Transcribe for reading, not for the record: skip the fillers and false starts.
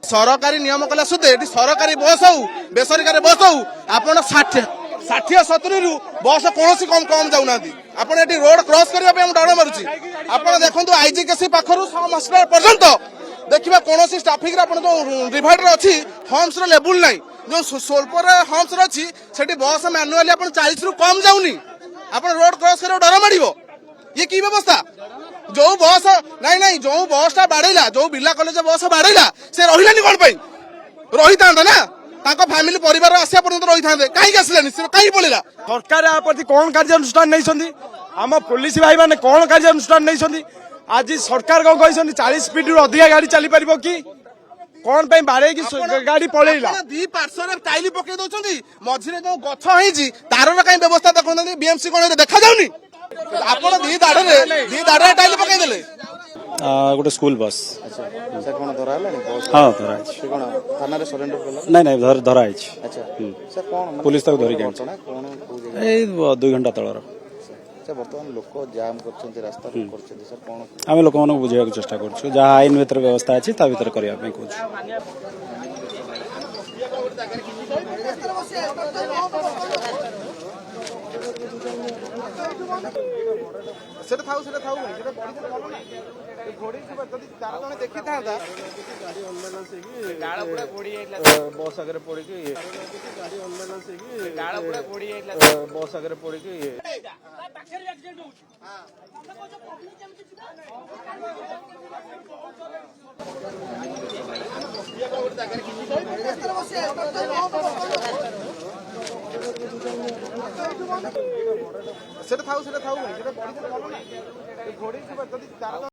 सरकारी नियम कला सुधे सरकारी बस हो बेसरकारी बस हो आप 60-70 रु बस कौन कम कम जाऊना आप रोड क्रॉस करने डर मारुची आप देखो आईजीकेसी पाखर हॉस्पिटल पर्यंत देखा कौन ट्राफिक डिवाइडर अच्छी हम्स लेवल ना जो स्वल्प हम्स अच्छी से बस मैनुआली 40 रु कम जाऊनी आप रोड क्रॉस कर डर मार ये की व्यवस्था जो बस नहीं जो बस टा बाड़ेला जो बिरला कॉलेज बस बाड़ेला से रही कौन रही था ना फैमिली परिवार आसा पर्यंत रही था कहीं आसलानी कहीं पड़ेगा सरकार प्रति कौन कार्यानुष्ठान नहीं आम पुलिस भाई मैंने कौन कार्यानुष्ठान नहीं आज सरकार कौन कही 40 स्पीड रु अधिक गाड़ी चली पार कि कौन बाड़े की गाड़ी पलैला दी पार्श्व टाइल पकई दौरान मझे जो गछ होती तार कहीं व्यवस्था देखा बीएमसी कौन देखा जाऊनी आप दी दाड़े टाइल पकईदे गोटे स्कूल बस सर कौन धरा हाँ धरा कौन थाना सरेंडर कला नहीं धरा अच्छा सर कौन पुलिस तक धरिक कौन 2 घंटा तलर सर बर्तमान लोक जाम कर रास्ता सर कौन आम लोक बुझे चेष्टा कर आईन भर व्यवस्था अच्छी भर करने कहूँ बस आगे पड़ी बस आगे पड़ी सेटा थाउ